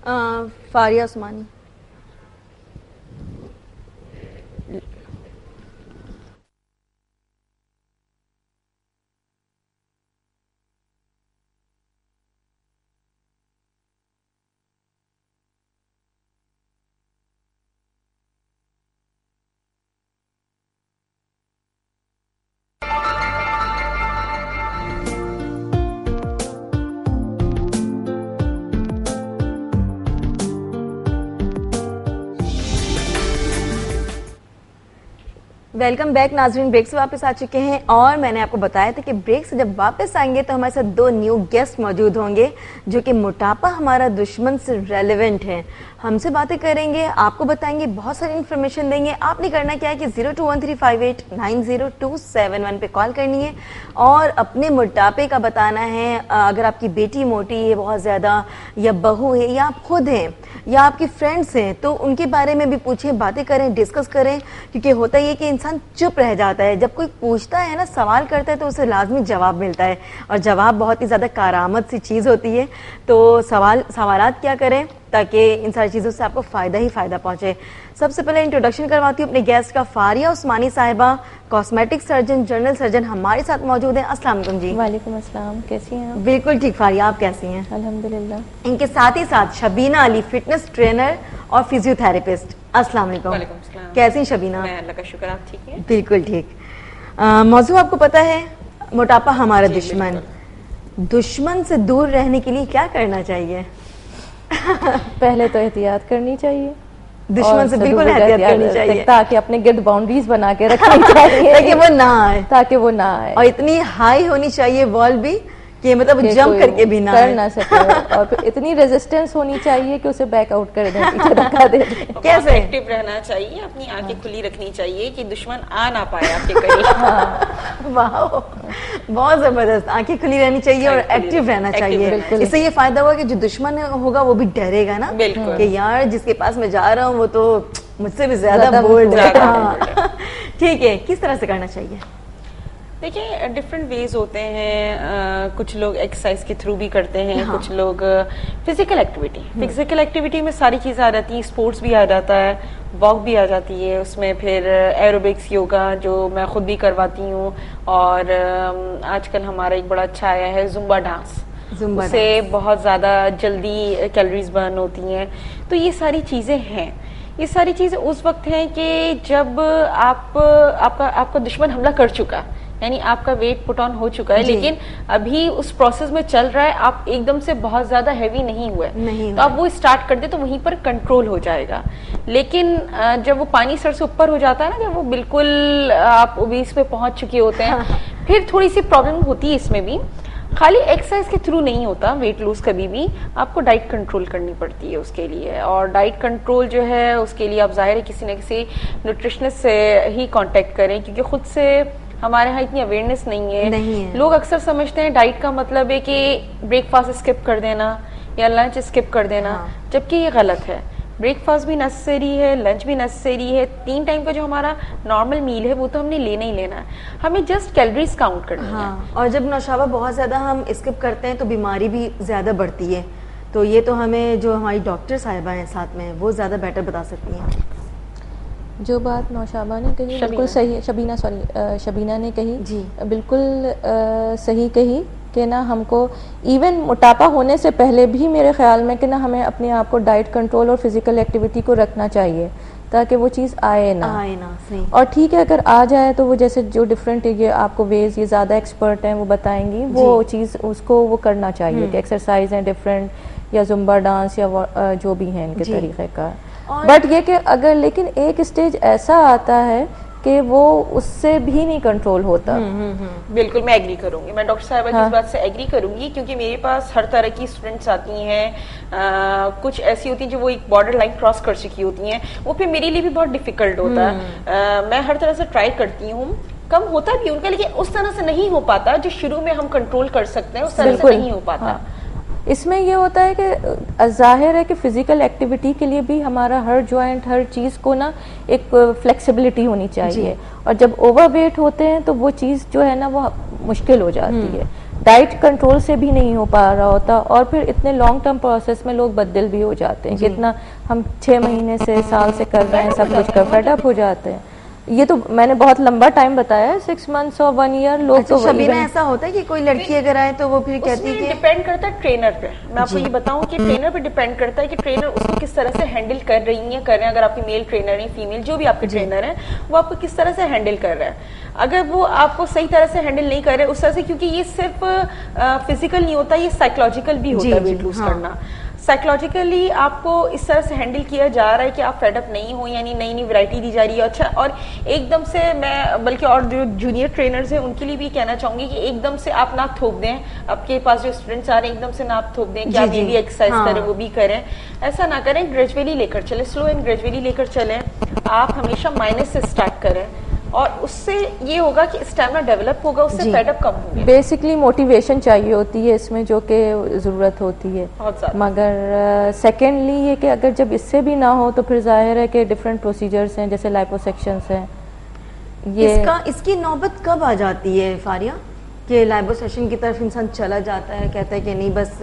फारिया उस्मानी। Welcome back नाजरीन, break से वापस आ चुके हैं और मैंने आपको बताया था कि ब्रेक से जब वापस आएंगे तो हमारे साथ दो न्यू गेस्ट मौजूद होंगे जो कि मोटापा हमारा दुश्मन से रेलेवेंट है। हमसे बातें करेंगे, आपको बताएंगे, बहुत सारी इन्फॉर्मेशन देंगे। आपने करना क्या है कि 021358907271 पे कॉल करनी है और अपने मोटापे का बताना है। अगर आपकी बेटी मोटी है बहुत ज़्यादा, या बहू है, या आप खुद हैं, या आपकी फ्रेंड्स हैं, तो उनके बारे में भी पूछें, बातें करें, डिस्कस करें। क्योंकि होता ही है कि इंसान चुप रह जाता है, जब कोई पूछता है ना, सवाल करता है, तो उसे लाजमी जवाब मिलता है और जवाब बहुत ही ज़्यादा कारामत सी चीज़ होती है। तो सवालात क्या करें ताकि इन सारी चीज़ों से आपको फ़ायदा ही फ़ायदा पहुँचे। सबसे पहले इंट्रोडक्शन करवाती हूँ अपने गेस्ट का। फारिया उस्मानी साहिबा, कॉस्मेटिक सर्जन, जनरल सर्जन, हमारे साथ मौजूद हैं। अस्सलाम वालेकुम जी। वालेकुम अस्सलाम, कैसी हैं आप? बिल्कुल ठीक फारिया, आप कैसी हैं? अल्हम्दुलिल्लाह। इनके साथ ही साथ शबीना अली, फिटनेस ट्रेनर और फिजियोथेरेपिस्ट। अस्सलाम वालेकुम। वालेकुम सलाम। कैसी हैं शबीना? मैं अल्लाह का शुक्र, आप ठीक हैं? बिल्कुल ठीक। मौजूद आपको पता है, मोटापा हमारा दुश्मन। दुश्मन से दूर रहने के लिए क्या करना चाहिए? पहले तो एहतियात करनी चाहिए, दुश्मन से बिल्कुल एहतियात करनी चाहिए, ताकि अपने गिर्द बाउंड्रीज बना के रखनी चाहिए ताकि वो ना आए, ताकि वो ना आए। और इतनी हाई होनी चाहिए वॉल भी कि मतलब जंप करके भी ना कर ना सके, और फिर इतनी रेजिस्टेंस होनी चाहिए कि उसे बैकआउट कर दें, पीछे धक्का दे दें। कैसे? एक्टिव रहना चाहिए, अपनी आंखें खुली रखनी चाहिए कि दुश्मन आ ना पाए आपके करीब। वाह, बहुत जबरदस्त। आंखें खुली रहनी चाहिए और एक्टिव रहना चाहिए। इससे ये फायदा होगा कि जो दुश्मन होगा वो भी डरेगा ना, कि यार जिसके पास मैं जा रहा हूँ वो तो मुझसे भी ज्यादा बोल्ड है। ठीक है, किस तरह से करना चाहिए? देखिए, डिफरेंट वेज होते हैं। कुछ लोग एक्सरसाइज के थ्रू भी करते हैं, कुछ लोग फिजिकल एक्टिविटी में सारी चीज़ें आ जाती हैं। स्पोर्ट्स भी आ जाता है, वॉक भी आ जाती है उसमें, फिर एरोबिक्स, योगा जो मैं खुद भी करवाती हूँ, और आजकल हमारा एक बड़ा अच्छा आया है जुम्बा डांस। उससे बहुत ज़्यादा जल्दी कैलोरीज बर्न होती हैं। तो ये सारी चीज़ें हैं। ये सारी चीज़ें उस वक्त हैं कि जब आपका दुश्मन हमला कर चुका, यानी आपका वेट पुट ऑन हो चुका है, लेकिन अभी उस प्रोसेस में चल रहा है, आप एकदम से बहुत ज्यादा हैवी नहीं हुए, तो आप वो स्टार्ट कर दे तो वहीं पर कंट्रोल हो जाएगा। लेकिन जब वो पानी सर से ऊपर हो जाता है ना, जब वो बिल्कुल आप ओबीस पे पहुंच चुके होते हैं, फिर थोड़ी सी प्रॉब्लम होती है। इसमें भी खाली एक्सरसाइज के थ्रू नहीं होता वेट लूज, कभी भी आपको डाइट कंट्रोल करनी पड़ती है उसके लिए। और डाइट कंट्रोल जो है उसके लिए आप जाहिर है किसी न किसी न्यूट्रिशनिस्ट से ही कांटेक्ट करें, क्योंकि खुद से हमारे यहाँ इतनी अवेयरनेस नहीं है। लोग अक्सर समझते हैं डाइट का मतलब है कि ब्रेकफास्ट स्किप कर देना या लंच स्किप कर देना, जबकि ये गलत है। ब्रेकफास्ट भी नेसेसरी है, लंच भी नेसेसरी है। 3 टाइम का जो हमारा नॉर्मल मील है वो तो हमने लेना ही लेना है, हमें जस्ट कैलोरीज काउंट करनी है। और जब नौशाबा बहुत ज्यादा हम स्किप करते हैं तो बीमारी भी ज्यादा बढ़ती है। तो ये तो हमें जो हमारी डॉक्टर साहिबा हैं साथ में, वो ज्यादा बेटर बता सकती हैं। जो बात नौशाबा ने कही बिल्कुल सही, शबीना ने कही जी, बिल्कुल सही कही कि ना हमको इवन मोटापा होने से पहले भी मेरे ख्याल में कि ना हमें अपने आप को डाइट कंट्रोल और फिजिकल एक्टिविटी को रखना चाहिए, ताकि वो चीज़ आए ना सही। और ठीक है, अगर आ जाए तो वो जैसे जो डिफरेंट ये आपको वेज, ये ज़्यादा एक्सपर्ट हैं वो बताएंगी, वो चीज़ उसको वो करना चाहिए कि एक्सरसाइज है डिफरेंट, या जुम्बा डांस, या जो भी है इनके तरीक़े का। बट ये कि अगर लेकिन एक स्टेज ऐसा आता है कि वो उससे भी नहीं कंट्रोल होता। बिल्कुल, मैं एग्री करूंगी, मैं डॉक्टर साहिबा की इस बात से एग्री करूंगी, क्योंकि मेरे पास हर तरह की स्टूडेंट्स आती हैं। कुछ ऐसी होती हैं जो वो एक बॉर्डर लाइन क्रॉस कर चुकी होती हैं, वो फिर मेरे लिए भी बहुत डिफिकल्ट होता है। मैं हर तरह से ट्राई करती हूँ, कम होता भी उनका, लेकिन उस तरह से नहीं हो पाता जो शुरू में हम कंट्रोल कर सकते हैं, उस तरह से नहीं हो पाता। इसमें ये होता है कि जाहिर है कि फिजिकल एक्टिविटी के लिए भी हमारा हर जॉइंट, हर चीज़ को ना एक फ्लेक्सिबिलिटी होनी चाहिए, और जब ओवरवेट होते हैं तो वो चीज़ जो है ना वो मुश्किल हो जाती है। डाइट कंट्रोल से भी नहीं हो पा रहा होता, और फिर इतने लॉन्ग टर्म प्रोसेस में लोग बदल भी हो जाते हैं, कितना हम 6 महीने से साल से कर रहे हैं सब कुछ कर, फेड अप हो जाते हैं। ये तो मैंने बहुत लंबा टाइम बताया है, 6 मंथ्स और 1 ईयर लोग। अच्छा, तो शबीना ऐसा होता है कि कोई लड़की अगर आए तो वो फिर कहती है कि डिपेंड करता है ट्रेनर पे। मैं आपको ये बताऊं कि ट्रेनर पे डिपेंड करता है कि ट्रेनर उसको किस तरह से हैंडल कर रही है, कर रहे हैं। अगर आपकी मेल ट्रेनर है, फीमेल, जो भी आपके ट्रेनर है, वो आपको किस तरह से हैंडल कर रहा है। अगर वो आपको सही तरह से हैंडल नहीं कर रहे उस तरह से, क्योंकि ये सिर्फ फिजिकल नहीं होता, ये साइकोलॉजिकल भी होता है वेट लूज करना। साइकोलॉजिकली आपको इस तरह से हैंडल किया जा रहा है कि आप फेडअप नहीं हो, यानी नई नई वैरायटी दी जा रही है। अच्छा, और एकदम से मैं बल्कि और जो जूनियर ट्रेनर्स हैं उनके लिए भी कहना चाहूंगी कि एकदम से आप ना थोप दें, आपके पास जो स्टूडेंट्स आ रहे हैं एकदम से ना आप थोप दें कि आप ये भी एक्सरसाइज करें वो भी करें, ऐसा ना करें। ग्रेजुअली लेकर चले, स्लो एंड ग्रेजुअली लेकर चलें। आप हमेशा माइनस से स्टार्ट करें और उससे ये होगा कि स्टैमिना डेवलप होगा, उससे फेडअप कम होगा। बेसिकली मोटिवेशन चाहिए होती है इसमें, जो कि जरूरत होती है बहुत ज्यादा। मगर सेकेंडली ये कि अगर जब इससे भी ना हो तो फिर जाहिर है कि डिफरेंट प्रोसीजर्स हैं, जैसे लाइपोसेक्शंस हैं। ये इसकी नौबत कब आ जाती है फारिया कि लाइपोसेक्शन की तरफ इंसान चला जाता है, कहता है कि नहीं बस?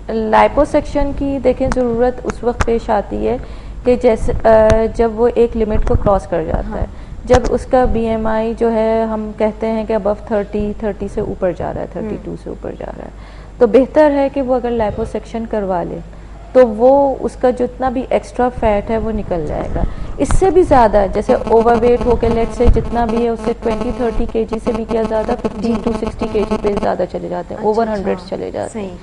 लाइपोसेक्शन की देखें ज़रूरत उस वक्त पेश आती है कि जैसे जब वो एक लिमिट को क्रॉस कर जाता है, जब उसका BMI जो है हम कहते हैं कि अबव 30 से ऊपर जा रहा है, 32 से ऊपर जा रहा है, तो बेहतर है कि वो अगर लाइपोसेक्शन करवा ले तो वो उसका जितना भी एक्स्ट्रा फैट है वो निकल जाएगा। इससे भी ज़्यादा जैसे ओवरवेट होकर लेट से जितना भी है उससे 20-30 kg से भी क्या ज़्यादा 50 to 60 kg पे ज़्यादा चले जाते हैं, ओवर 100 चले जाते हैं।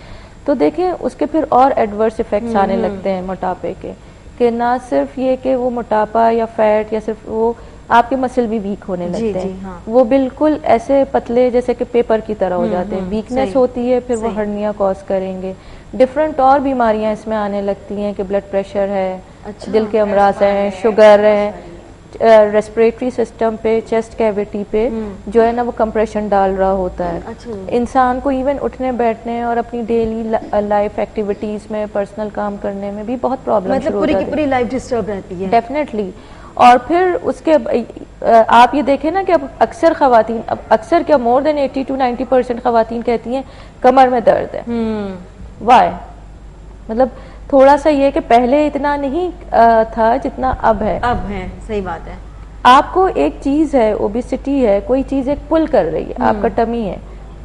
तो देखें उसके फिर और एडवर्स इफेक्ट्स आने लगते हैं मोटापे के, कि ना सिर्फ ये कि वो मोटापा या फैट या सिर्फ वो आपके मसल भी वीक होने लगते हैं। हाँ। वो बिल्कुल ऐसे पतले जैसे कि पेपर की तरह हो जाते हैं, वीकनेस होती है, फिर वो हर्निया कॉज करेंगे। डिफरेंट और बीमारियां इसमें आने लगती हैं कि ब्लड प्रेशर है, दिल के अमराज हैं, शुगर है, रेस्पिरेटरी सिस्टम पे, चेस्ट कैविटी पे जो है ना वो कंप्रेशन डाल रहा होता है। इंसान को इवन उठने बैठने और अपनी डेली लाइफ एक्टिविटीज में, पर्सनल काम करने में भी बहुत प्रॉब्लम, मतलब पूरी की पूरी लाइफ डिस्टर्ब रहती है। डेफिनेटली। और फिर उसके आप ये देखें ना कि अब अक्सर खवातीन, अब अक्सर क्या मोर देन 80 to 90% खवातीन कहती हैं कमर में दर्द है। वाई? मतलब थोड़ा सा ये कि पहले इतना नहीं था जितना अब है। सही बात है। आपको एक चीज है, ओबेसिटी है, कोई चीज एक पुल कर रही है, आपका टमी है,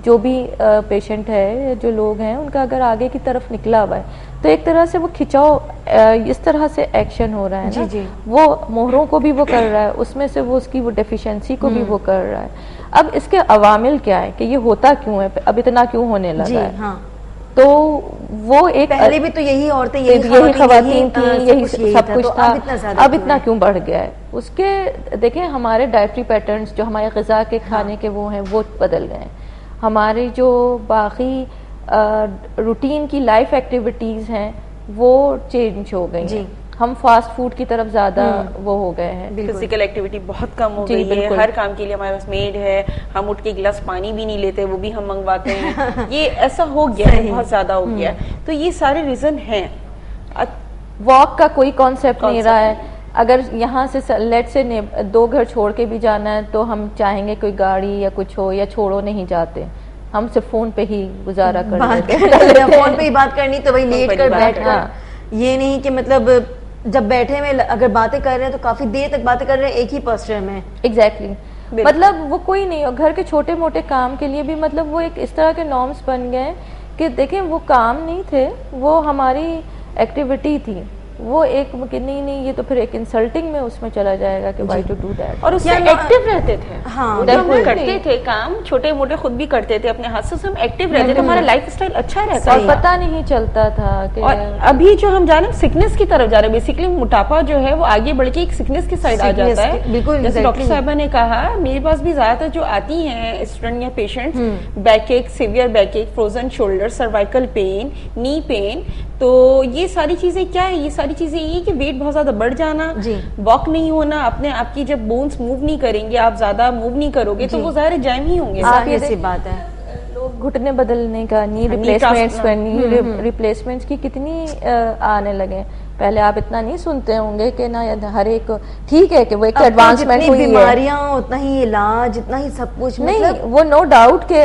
जो भी पेशेंट है, जो लोग हैं उनका अगर आगे की तरफ निकला हुआ है तो एक तरह से वो खिंचाव इस तरह से एक्शन हो रहा है ना, वो मोहरों को भी वो कर रहा है, उसमें से वो उसकी वो डेफिशिएंसी को भी वो कर रहा है। अब इसके अवामिल क्या है कि ये होता क्यों है, अब इतना क्यों होने लगा है? हाँ। तो वो एक पहले भी तो यही औरतें, यही खवातीन थी, यही सब कुछ था, अब इतना क्यों बढ़ गया है? उसके देखें हमारे डाइटरी पैटर्न्स जो हमारे ग़िज़ा के खाने के वो हैं वो बदल गए हैं। हमारी जो बाकी रूटीन की लाइफ एक्टिविटीज हैं वो चेंज हो गई हैं। हम फास्ट फूड की तरफ ज्यादा वो हो गए हैं, फिजिकल एक्टिविटी बहुत कम हो गई है। हर काम के लिए हमारे पास मेड है, हम उठ के गिलास पानी भी नहीं लेते, वो भी हम मंगवाते हैं। ये ऐसा हो गया है, बहुत ज्यादा हो गया है। तो ये सारे रीजन हैं। वॉक का कोई कॉन्सेप्ट नहीं रहा है। अगर यहाँ से लेट से 2 घर छोड़ के भी जाना है तो हम चाहेंगे कोई गाड़ी या कुछ हो, या छोड़ो नहीं जाते, हम सिर्फ फोन पे ही गुजारा कर लेते हैं। फोन पे ही बात करनी तो वही लेट कर बैठ कर, ये नहीं कि मतलब जब बैठे में अगर बातें कर रहे हैं तो काफी देर तक बातें कर रहे हैं एक ही पोस्चर में। एग्जैक्टली। मतलब वो कोई नहीं, और घर के छोटे मोटे काम के लिए भी मतलब वो एक इस तरह के नॉर्म्स बन गए कि देखें वो काम नहीं थे, वो हमारी एक्टिविटी थी। वो एक नहीं ये तो फिर एक इंसल्टिंग में उसमें चला जाएगा कि व्हाई टू डू दैट। और उससे एक्टिव रहते थे। हाँ, जब हम करते थे काम छोटे मोटे खुद भी करते थे अपने हाथ से, हम एक्टिव रहते थे, हमारा लाइफ स्टाइल अच्छा रहता था और पता नहीं चलता था कि और अभी जो हम जा रहे हैं सिकनेस की तरफ जा रहे हैं। बेसिकली मोटापा जो है वो आगे बढ़ के एक सिकनेस की साइड आ जाता है। बिल्कुल, जैसे डॉक्टर साहबा ने कहा, मेरे पास भी ज्यादातर जो आती हैं स्टूडेंट या पेशेंट्स, बैक एक, सीवियर बैक एक, frozen shoulder, cervical pain, knee pain, तो ये सारी चीजें क्या है? ये सारी चीजें ये कि वेट बहुत ज्यादा बढ़ जाना, वॉक नहीं होना, अपने आपकी जब बोन्स मूव नहीं करेंगे, आप ज्यादा मूव नहीं करोगे तो वो ज़ाहिर जैम ही होंगे। ऐसी बात है। लोग घुटने बदलने का, नी रिप्लेसमेंट्स की कितनी आने लगे। पहले आप इतना नहीं सुनते होंगे कि ना हर एक ठीक है कि वो एक एडवांसमेंट हुई है, बीमारियां उतना ही इलाज, इतना ही सब कुछ, नहीं मतलब वो नो डाउट के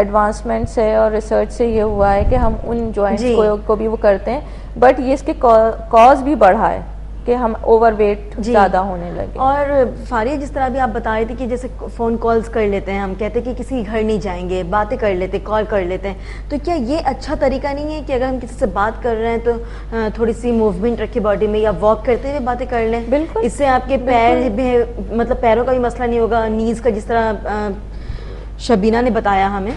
एडवांसमेंट से और रिसर्च से ये हुआ है कि हम उन जॉइंट्स को भी वो करते हैं, बट ये इसके कॉज भी बढ़ा है कि हम ओवरवेट ज्यादा होने लगे। और फारिया, जिस तरह भी आप बता रहे थे कि जैसे फोन कॉल्स कर लेते हैं, हम कहते हैं कि किसी घर नहीं जाएंगे, बातें कर लेते, कॉल कर लेते हैं, तो क्या ये अच्छा तरीका नहीं है कि अगर हम किसी से बात कर रहे हैं तो थोड़ी सी मूवमेंट रखे बॉडी में, या वॉक करते हुए बातें कर लें? बिल्कुल, इससे आपके पैर भी, मतलब पैरों का भी मसला नहीं होगा, नीज का, जिस तरह शबीना ने बताया हमें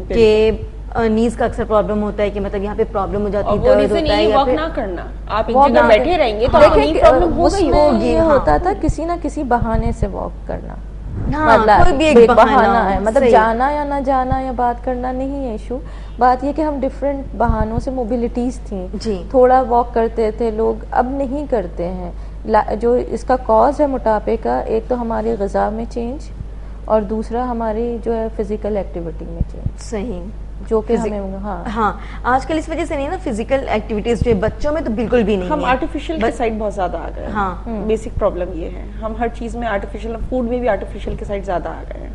कि नीज का अक्सर प्रॉब्लम होता है कि मतलब यहाँ पे प्रॉब्लम हो जाती है, दर्द होता है, वॉक ना करना, आप एक जगह बैठे रहेंगे तो आपको नीज प्रॉब्लम होगी। ये होता था किसी ना किसी बहाने से वॉक करना, मतलब कोई भी एक बहाना है, मतलब जाना या ना जाना या बात करना नहीं है इशू, बात ये कि हम डिफरेंट बहानों से मोबिलिटीज थी, थोड़ा वॉक करते थे लोग, अब नहीं करते हैं। जो इसका कॉज है मोटापे का, एक तो हमारी ग़िज़ा में चेंज और दूसरा हमारी जो है फिजिकल एक्टिविटी में चेंज, सही, जो कि हमें हाँ आजकल इस वजह से नहीं ना, फिजिकल एक्टिविटीज जो बच्चों में तो बिल्कुल भी नहीं हम आर्टिफिशियल के साइड बहुत ज्यादा आ गए। हाँ, बेसिक प्रॉब्लम ये है, हम हर चीज में आर्टिफिशियल, फूड में भी आर्टिफिशियल के साइड ज्यादा आ गए हैं,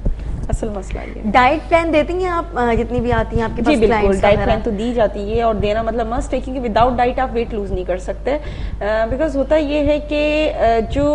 असल मसला ये। डाइट प्लान देती हैं आप जितनी भी आती हैं आपके पास? जी बिल्कुल, डाइट प्लान तो दी जाती है और देना मतलब मस्ट है, क्योंकि विदाउट डाइट आप वेट लूज नहीं कर सकते। बिकॉज होता ये है कि जो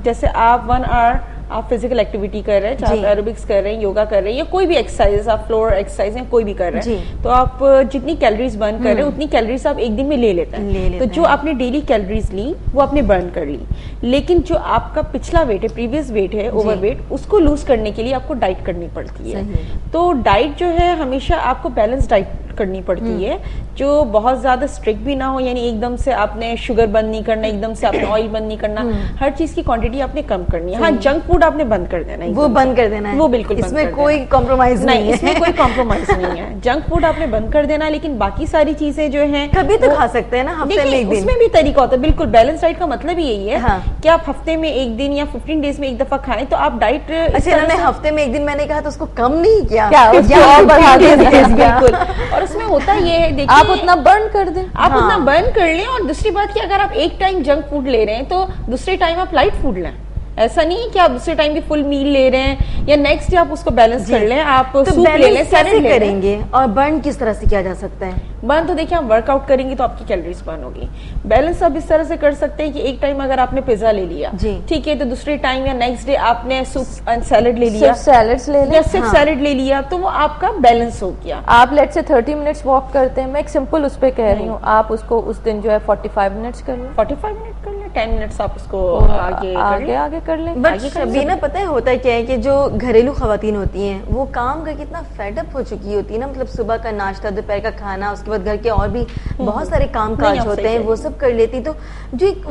जैसे आप 1 आवर आप फिजिकल एक्टिविटी कर रहे हैं, चाहे आप एरोबिक्स कर रहे हैं, योगा कर रहे हैं, या कोई भी एक्सरसाइज, आप फ्लोर एक्सरसाइज या कोई भी कर रहे हैं, तो आप जितनी कैलोरीज बर्न कर रहे हैं उतनी कैलोरीज आप एक दिन में ले लेते हैं। तो जो आपने डेली कैलोरीज ली वो आपने बर्न कर ली, लेकिन जो आपका पिछला वेट है, प्रीवियस वेट है, ओवरवेट, उसको लूज करने के लिए आपको डाइट करनी पड़ती है। तो डाइट जो है हमेशा आपको बैलेंस डाइट करनी पड़ती है, जो बहुत ज्यादा स्ट्रिक्ट भी ना हो, यानी एकदम से आपने शुगर बंद नहीं करना, एकदम से आपने ऑयल बंद नहीं करना, हर चीज की क्वांटिटी आपने कम करनी है। हाँ, जंक फूड आपने बंद कर देना है, वो बंद कर देना है, वो बिल्कुल इसमें कोई कॉम्प्रोमाइज नहीं है, इसमें कोई कॉम्प्रोमाइज नहीं है। जंक फूड आपने बंद कर देना, लेकिन बाकी सारी चीजें जो हैं कभी तो खा सकते हैं ना, हफ्ते में एक दिन, उसमें भी तरीका होता है। बिल्कुल, बैलेंस डाइट का मतलब ही यही है कि आप हफ्ते में एक दिन या 15 डेज में एक दफा खाएं, तो आप डाइट। अच्छा, इन्होंने हफ्ते में एक दिन मैंने कहा तो उसको कम नहीं किया, बिल्कुल। और उसमें होता ये है, देखिए आप उतना बर्न कर दें, आप उतना बर्न कर लें, और दूसरी बात कि अगर आप एक टाइम जंक फूड ले रहे हैं तो दूसरे टाइम आप लाइट फूड लें। ऐसा नहीं है कि आप दूसरे टाइम भी फुल मील ले रहे हैं, या नेक्स्ट डे आप उसको बैलेंस कर लें, आप तो सूप ले लें, सैलेड करेंगे। और बर्न किस तरह से किया जा सकता है? बर्न तो देखिए, आप वर्कआउट करेंगे तो आपकी कैलोरीज बर्न होगी। बैलेंस आप इस तरह से कर सकते हैं कि एक टाइम अगर आपने पिज्जा ले लिया, ठीक है, तो दूसरे टाइम या नेक्स्ट डे आपने सूप एंड सैलेड ले लिया, सैलेड्स ले लिया, या सिर्फ सैलेड ले लिया, तो वो आपका बैलेंस हो गया। आप लेट से 30 मिनट्स वॉक करते हैं, मैं एक सिंपल उस पे कह रही हूँ, आप उसको उस दिन जो है 45 मिनट्स कर लें, 45 मिनट कर लें, 10 मिनट्स आप उसको आगे कर लें। बट शबीना, पता है होता क्या है कि जो घरेलू खवातीन होती हैं वो काम करके इतना फेडअप हो चुकी होती है ना, मतलब सुबह का नाश्ता, दोपहर का खाना, उसके बाद घर के और भी बहुत सारे काम काज होते हैं, वो सब कर लेती। तो जो एक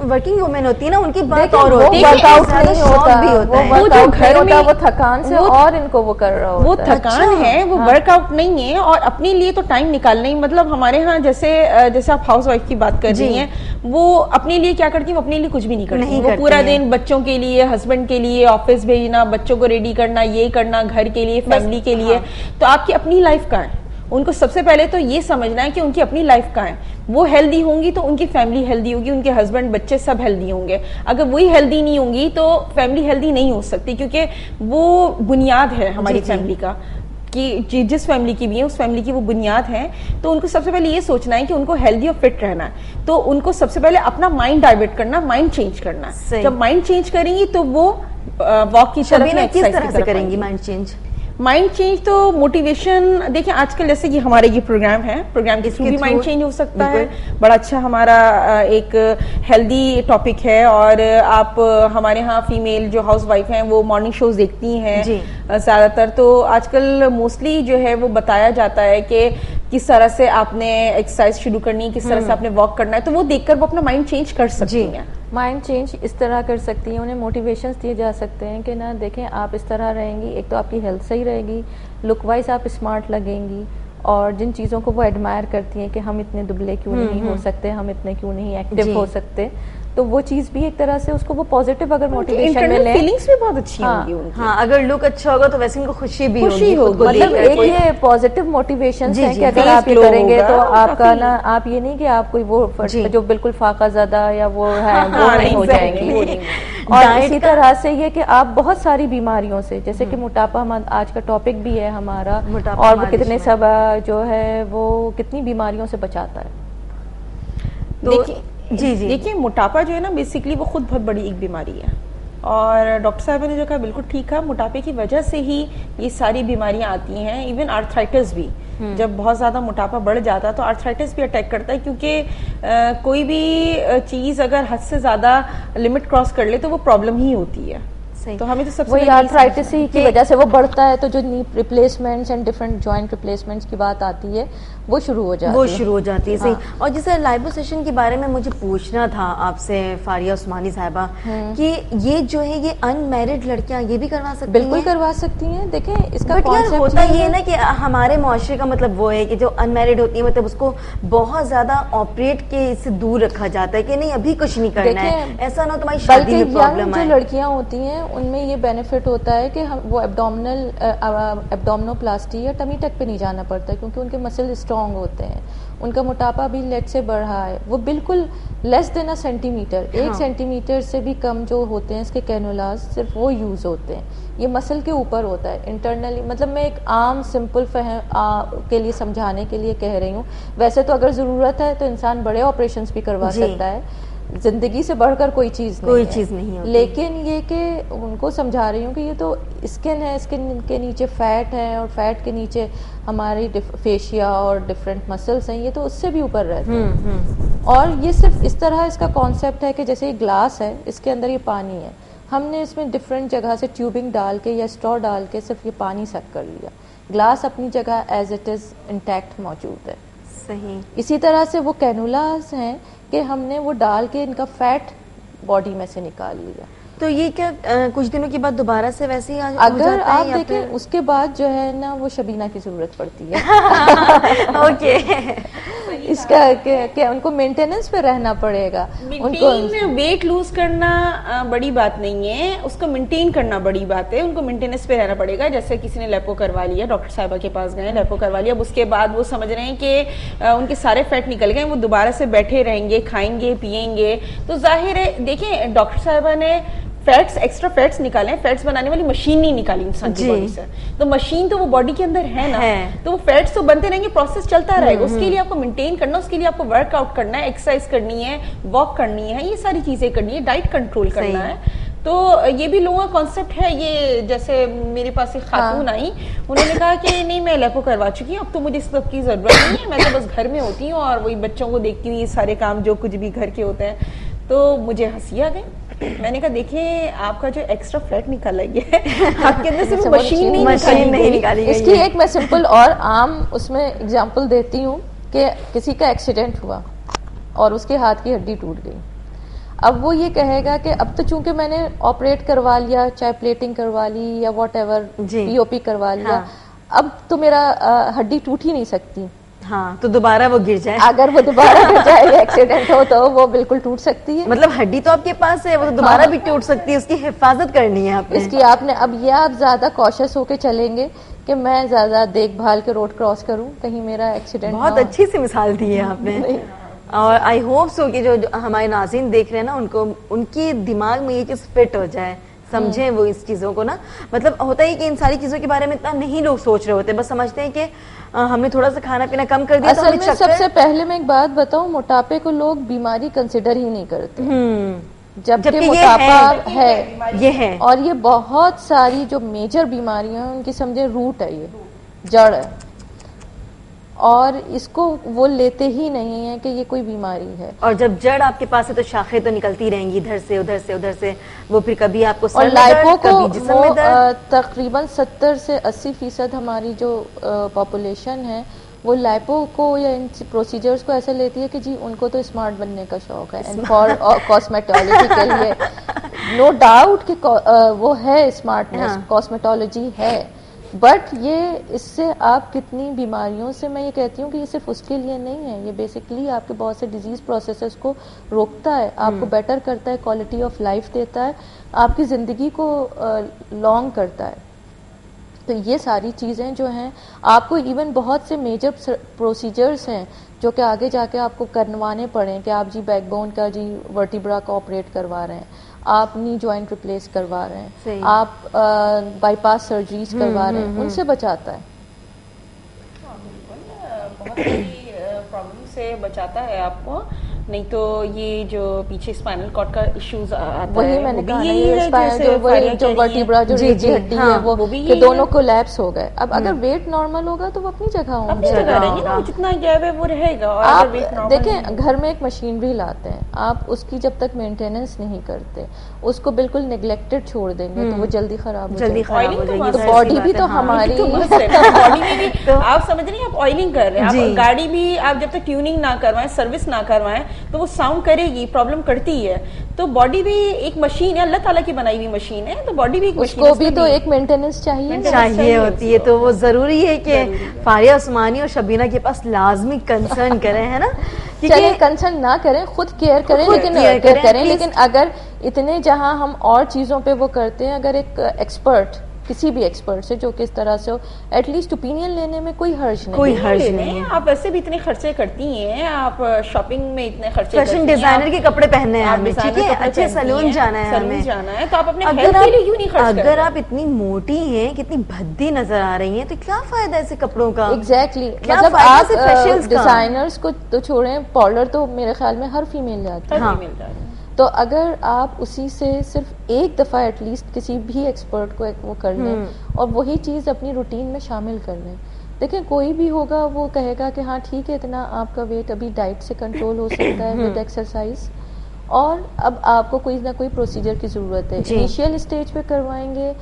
वर्किंग वुमेन होती है ना, उनकी बात और होती है, वर्कआउट नहीं होता, वो जो घर में वो थकान से और इनको वो कर रहा होता है, वो थकान है, वो वर्कआउट नहीं है। और अपने लिए तो टाइम निकालना ही, मतलब हमारे यहाँ जैसे आप हाउस वाइफ की बात कर रही हैं, वो अपने लिए क्या करती है? वो अपने लिए कुछ भी नहीं करती, वो पूरा दिन बच्चों के लिए, हस्बैंड के लिए, ऑफिस भेजना, बच्चों को रेडी करना, ये करना, घर के लिए, फैमिली के लिए। तो आपकी अपनी लाइफ का है, उनको सबसे पहले तो ये समझना है कि उनकी अपनी लाइफ का है। वो हेल्दी होंगी तो उनकी फैमिली हेल्दी होगी, उनके हस्बैंड, बच्चे सब हेल्दी होंगे। अगर वही हेल्दी नहीं होंगी तो फैमिली हेल्दी नहीं हो सकती, क्योंकि वो बुनियाद है हमारी फैमिली का, कि जिस फैमिली की भी है उस फैमिली की वो बुनियाद है। तो उनको सबसे पहले ये सोचना है कि उनको हेल्दी और फिट रहना है, तो उनको सबसे पहले अपना माइंड डाइवर्ट करना, माइंड चेंज करना। जब माइंड चेंज करेंगी तो वो वॉक की तरफ, किस तरह से करेंगी माइंड चेंज? माइंड चेंज तो मोटिवेशन, देखिए आजकल जैसे कि हमारे ये प्रोग्राम है, प्रोग्राम के थ्रू भी माइंड चेंज हो सकता है। बड़ा अच्छा हमारा एक हेल्दी टॉपिक है, और आप हमारे यहाँ फीमेल जो हाउस वाइफ हैं वो मॉर्निंग शोज देखती हैं ज्यादातर, तो आजकल मोस्टली जो है वो बताया जाता है कि किस तरह से आपने एक्सरसाइज शुरू करनी है, किस तरह से आपने वॉक करना है, तो वो देखकर वो अपना माइंड चेंज कर सकती हैं। माइंड चेंज इस तरह कर सकती हैं, उन्हें मोटिवेशंस दिए जा सकते हैं कि ना देखें आप इस तरह रहेंगी, एक तो आपकी हेल्थ सही रहेगी, लुक वाइज आप स्मार्ट लगेंगी, और जिन चीज़ों को वो एडमायर करती हैं कि हम इतने दुबले क्यों नहीं हो सकते, हम इतने क्यों नहीं एक्टिव हो सकते, तो वो चीज भी एक तरह से उसको वो पॉजिटिव अगर मोटिवेशन मिले, फीलिंग्स भी बहुत अच्छी होंगी उनकी। हाँ, अगर लुक अच्छा होगा तो वैसे उनको खुशी भी होगी। मतलब एक ये पॉजिटिव मोटिवेशन है कि अगर आप ये करेंगे तो आपका ना, आप ये नहीं कि आप कोई वो जो बिल्कुल फाका ज़्यादा या वो है वो नहीं हो जाएंगी। और इसी तरह से ये कि आप बहुत सारी बीमारियों से, जैसे कि मोटापा आज का टॉपिक भी है हमारा, और वो कितने सब जो है वो कितनी बीमारियों से बचाता है। देखिए मोटापा जो है ना बेसिकली वो खुद बहुत बड़ी एक बीमारी है, और डॉक्टर साहब ने जो कहा बिल्कुल ठीक है, मोटापे की वजह से ही ये सारी बीमारियां आती हैं। इवन आर्थराइटिस भी, जब बहुत ज्यादा मोटापा बढ़ जाता है तो आर्थराइटिस भी अटैक करता है, क्योंकि कोई भी चीज अगर हद से ज्यादा लिमिट क्रॉस कर ले तो वो प्रॉब्लम ही होती है। तो हमें तो सबसे वही आर्थराइटिस की वजह से वो बढ़ता है, तो जो knee replacements and different joint replacements की बात आती है वो शुरू हो जाती है। सही। और जैसे लाइपोसक्शन के बारे में मुझे पूछना था आपसे फारिया उस्मानी साहिबा कि ये जो है ये अनमैरिड लड़कियां ये भी करवा सकती हैं? बिल्कुल करवा सकती हैं। देखें इसका कॉन्सेप्ट होता ये ना कि हमारे मुआशरे का मतलब वो है कि जो अनमैरिड होती है मतलब उसको बहुत ज्यादा ऑपरेट के इससे दूर रखा जाता है कि नहीं अभी कुछ नहीं करना है, ऐसा ना तुम्हारी शादी में प्रॉब्लम आए। जो लड़कियां होती हैं उनमें ये बेनिफिट होता है कि हम वो एब्डोमिनोप्लास्टी या टमी टक पे नहीं जाना पड़ता, क्योंकि उनके मसल स्ट्रॉन्ग होते हैं। उनका मोटापा भी लेट से बढ़ा है, वो बिल्कुल less than a centimetre, 1 centimetre से भी कम जो होते हैं इसके कैनुलास, सिर्फ वो यूज होते हैं। ये मसल के ऊपर होता है इंटरनली। मतलब मैं एक आम सिंपल के लिए समझाने के लिए कह रही हूँ। वैसे तो अगर जरूरत है तो इंसान बड़े ऑपरेशंस भी करवा सकता है, जिंदगी से बढ़कर कोई चीज नहीं है। लेकिन ये कि उनको समझा रही हूँ कि ये तो स्किन है, स्किन के नीचे फैट है और फैट के नीचे हमारी फेशिया और डिफरेंट मसल्स हैं, ये तो उससे भी ऊपर रहते हैं। और ये सिर्फ इस तरह इसका कॉन्सेप्ट है कि जैसे ये ग्लास है, इसके अंदर ये पानी है, हमने इसमें डिफरेंट जगह से ट्यूबिंग डाल के या स्ट्रॉ डाल के सिर्फ ये पानी सक कर लिया। ग्लास अपनी जगह एज इट इज इंटैक्ट मौजूद है। सही। इसी तरह से वो कैनुलास हैं कि हमने वो डाल के इनका फैट बॉडी में से निकाल लिया। तो ये क्या कुछ दिनों के बाद दोबारा से वैसे ही अगर आप देखें उसके बाद जो है ना वो शबीना की जरूरत पड़ती है। ओके। इसका क्या उनको मेंटेनेंस पे रहना पड़ेगा। उनको वेट लूज करना बड़ी बात नहीं है, उसको मेंटेन करना बड़ी बात है। उनको मेंटेनेंस पे रहना पड़ेगा। जैसे किसी ने लेपो करवा लिया, डॉक्टर साहिबा के पास गए, लेपो करवा लिया, अब उसके बाद वो समझ रहे हैं कि उनके सारे फैट निकल गए, वो दोबारा से बैठे रहेंगे, खाएंगे पिएंगे, तो जाहिर है देखिए डॉक्टर साहिबा ने फैट्स, एक्स्ट्रा फैट्स निकाले, फैट्स बनाने वाली मशीन नहीं निकाली इंसान की बॉडी से, तो मशीन तो वो बॉडी के अंदर है ना, तो वो फैट्स तो बनते रहेंगे, प्रोसेस चलता रहेगा। उसके लिए आपको मेंटेन करना, उसके लिए आपको वर्कआउट करना है, एक्सरसाइज करनी है, वॉक करनी है, ये सारी चीजें करनी है, डाइट कंट्रोल करना है। तो ये भी लोगों का कॉन्सेप्ट है। ये जैसे मेरे पास एक खातून आई, उन्होंने कहा कि नहीं मैं लेपो करवा चुकी हूँ, अब तो मुझे इस सब की जरूरत नहीं है, मैं तो बस घर में होती हूँ और वही बच्चों को देखती हूँ, ये सारे काम जो कुछ भी घर के होते हैं। तो मुझे हंसी आ गई। मैंने कहा देखिए आपका जो एक्स्ट्रा फैट निकल रही है आपके अंदर से मशीन नहीं निकाली गई। इसकी एक मैं सिंपल और आम उसमें एग्जांपल देती हूँ कि किसी का एक्सीडेंट हुआ और उसके हाथ की हड्डी टूट गई। अब वो ये कहेगा कि अब तो चूंकि मैंने ऑपरेट करवा लिया, चाहे प्लेटिंग करवा ली या व्हाटएवर, पीओपी करवा लिया, अब तो मेरा हड्डी टूट ही नहीं सकती। हाँ, तो दोबारा वो गिर जाए, अगर वो दोबारा गिर जाए, एक्सीडेंट हो तो वो बिल्कुल टूट सकती है। मतलब हड्डी तो आपके पास है, वो तो दोबारा भी टूट सकती है, उसकी हिफाजत करनी है आपने। इसकी आपने अब ये आप ज्यादा कॉशियस होके चलेंगे कि मैं ज्यादा देखभाल के रोड क्रॉस करूं, कहीं मेरा एक्सीडेंट। बहुत अच्छी सी मिसाल दी है आपने। और आई होप सो कि जो हमारे नाज़रीन देख रहे हैं ना, उनको उनके दिमाग में ये चीज फिट हो जाए, समझें वो इस चीजों को ना। मतलब होता है कि इन सारी चीजों के बारे में इतना नहीं लोग सोच रहे होते, बस समझते हैं कि हमने थोड़ा सा खाना पीना कम कर दिया तो हमें चक्कर। सबसे पहले मैं एक बात बताऊं, मोटापे को लोग बीमारी कंसिडर ही नहीं करते, जबकि मोटापा है, ये है। और ये बहुत सारी जो मेजर बीमारियां हैं उनकी समझे रूट है, ये जड़ है, और इसको वो लेते ही नहीं है कि ये कोई बीमारी है। और जब जड़ आपके पास है तो शाखें तो निकलती रहेंगी इधर से उधर से उधर से, वो फिर कभी आपको और लाइपो को तकरीबन 70 से 80% हमारी जो पॉपुलेशन है वो लाइपो को या इन प्रोसीजर्स को ऐसे लेती है कि जी उनको तो स्मार्ट बनने का शौक है, एंड फॉर कॉस्मेटोलॉजी के लिए नो डाउट कि वो है स्मार्टनेस, कॉस्मेटोलॉजी है, बट ये इससे आप कितनी बीमारियों से, मैं ये कहती हूँ कि ये सिर्फ उसके लिए नहीं है, ये बेसिकली आपके बहुत से डिजीज प्रोसेसेस को रोकता है, आपको बेटर करता है, क्वालिटी ऑफ लाइफ देता है, आपकी ज़िंदगी को लॉन्ग करता है। तो ये सारी चीज़ें जो हैं, आपको इवन बहुत से मेजर प्रोसीजर्स हैं जो कि आगे जाके आपको करवाने पड़े कि आप जी बैकबोन का जी वर्टिब्रा का ऑपरेट करवा रहे हैं, आप नी जॉइंट रिप्लेस करवा रहे हैं, आप बाईपास सर्जरीज करवा रहे हैं, उनसे बचाता है। बहुत सारी प्रॉब्लम से बचाता है आपको। नहीं तो ये जो पीछे स्पाइनल कॉर्ड का इश्यूज आता है, वही मैंने कहा जो वर्टिब्रा जो रीढ़ हड्डी है वो कि दोनों कोलैप्स हो गए। अब अगर वेट नॉर्मल होगा तो वो अपनी जगह होंगे, जितना गैप है वो रहेगा। और आप देखें, घर में एक मशीनरी लाते हैं, आप उसकी जब तक मेंटेनेंस नहीं करते, उसको बिल्कुल निगलेक्टेड छोड़ देंगे तो वो जल्दी खराब हो जाएगी। तो बॉडी भी तो हमारी बॉडी में भी आप समझ रही हैं, आप ऑयलिंग कर रहे हैं, आप गाड़ी भी आप जब तक ट्यूनिंग ना करवाएं, सर्विस ना करवाएं तो वो साउंड करेगी, प्रॉब्लम करती है। तो बॉडी भी एक मशीन है, अल्लाह ताला की बनाई हुई मशीन है, तो बॉडी भी एक मशीन है, उसको भी तो एक मेंटेनेंस चाहिए होती है। तो वो जरूरी है कि फारिया उस्मानी और शबीना के पास लाजमी कंसर्न करें, है ना? चलिए कंसर्न ना करें, खुद केयर करें, लेकिन केयर करें, लेकिन अगर इतने जहां हम और चीजों पे वो करते हैं, अगर एक एक्सपर्ट, किसी भी एक्सपर्ट से जो किस तरह से हो, एटलीस्ट ओपिनियन लेने में कोई हर्ज नहीं, कोई हर्ज नहीं है। आप वैसे भी इतने खर्चे करती हैं, आप शॉपिंग में इतने खर्चे, फैशन डिजाइनर के कपड़े पहनने हैं हमें, ठीक है, अच्छे सैलून जाना है हमें, तो आप अपने हेल्थ के लिए क्यों नहीं खर्च अगर आप इतनी मोटी हैं, कितनी भद्दी नजर आ रही हैं, तो क्या फायदा ऐसे कपड़ों का? एग्जैक्टली, मतलब आप डिजाइनर्स को तो छोड़ें, पार्लर तो मेरे ख्याल में हर फीमेल जाती है। तो अगर आप उसी से सिर्फ एक दफ़ा एटलीस्ट किसी भी एक्सपर्ट को वो कर लें और वही चीज़ अपनी रूटीन में शामिल कर लें। देखिए, कोई भी होगा वो कहेगा कि हाँ ठीक है, इतना आपका वेट अभी डाइट से कंट्रोल हो सकता है विद एक्सरसाइज, और अब आपको कोई ना कोई प्रोसीजर की ज़रूरत है। इनिशियल स्टेज पे करवाएंगे,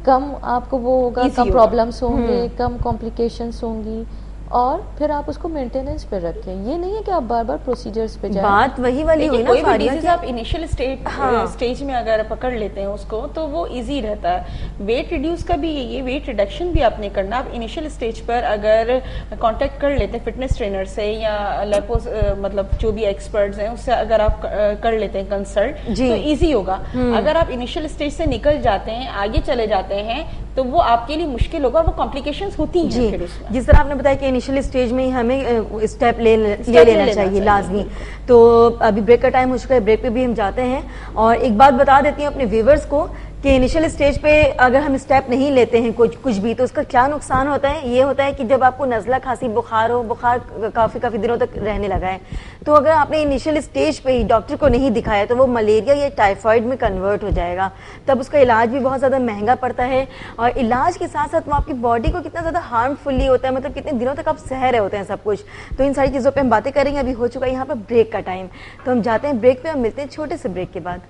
कम आपको वो होगा, कम प्रॉब्लम्स होंगे, कम कॉम्प्लिकेशंस होंगी, और फिर आप उसको मेंटेनेंस पे रखें। ये नहीं है कि आप बार बार प्रोसीजर्स पे जाएं। बात वही वाली हुई ना, आप इनिशियल स्टेज में अगर पकड़ लेते हैं उसको तो वो इजी रहता है। वेट रिड्यूस का भी यही है, वेट रिडक्शन भी आपने करना। आप इनिशियल स्टेज पर अगर कांटेक्ट कर लेते हैं फिटनेस ट्रेनर से या लैपोस मतलब जो भी एक्सपर्ट्स हैं उससे अगर आप कर लेते हैं कंसल्ट, तो ईजी होगा। अगर आप इनिशियल स्टेज से निकल जाते हैं, आगे चले जाते हैं, तो वो आपके लिए मुश्किल होगा, वो कॉम्प्लिकेशंस होती हैं फिर उसमें। जिस तरह आपने बताया कि इनिशियल स्टेज में ही हमें स्टेप ले लेना चाहिए लाजमी। तो अभी ब्रेक का टाइम हो चुका है, ब्रेक पे भी हम जाते हैं। और एक बात बता देती हूँ अपने व्यूवर्स को कि इनिशियल स्टेज पे अगर हम स्टेप नहीं लेते हैं कुछ भी, तो उसका क्या नुकसान होता है? ये होता है कि जब आपको नज़ला, खांसी, बुखार हो, बुखार काफी दिनों तक रहने लगा है, तो अगर आपने इनिशियल स्टेज पे ही डॉक्टर को नहीं दिखाया तो वो मलेरिया या टाइफाइड में कन्वर्ट हो जाएगा। तब उसका इलाज भी बहुत ज्यादा महंगा पड़ता है, और इलाज के साथ साथ वो आपकी बॉडी को कितना ज्यादा हार्मफुली होता है, मतलब कितने दिनों तक आप सह रहे होते हैं सब कुछ। तो इन सारी चीजों पर हम बातें करेंगे। अभी हो चुका है यहाँ पर ब्रेक का टाइम, तो हम जाते हैं ब्रेक पे और मिलते हैं छोटे से ब्रेक के बाद।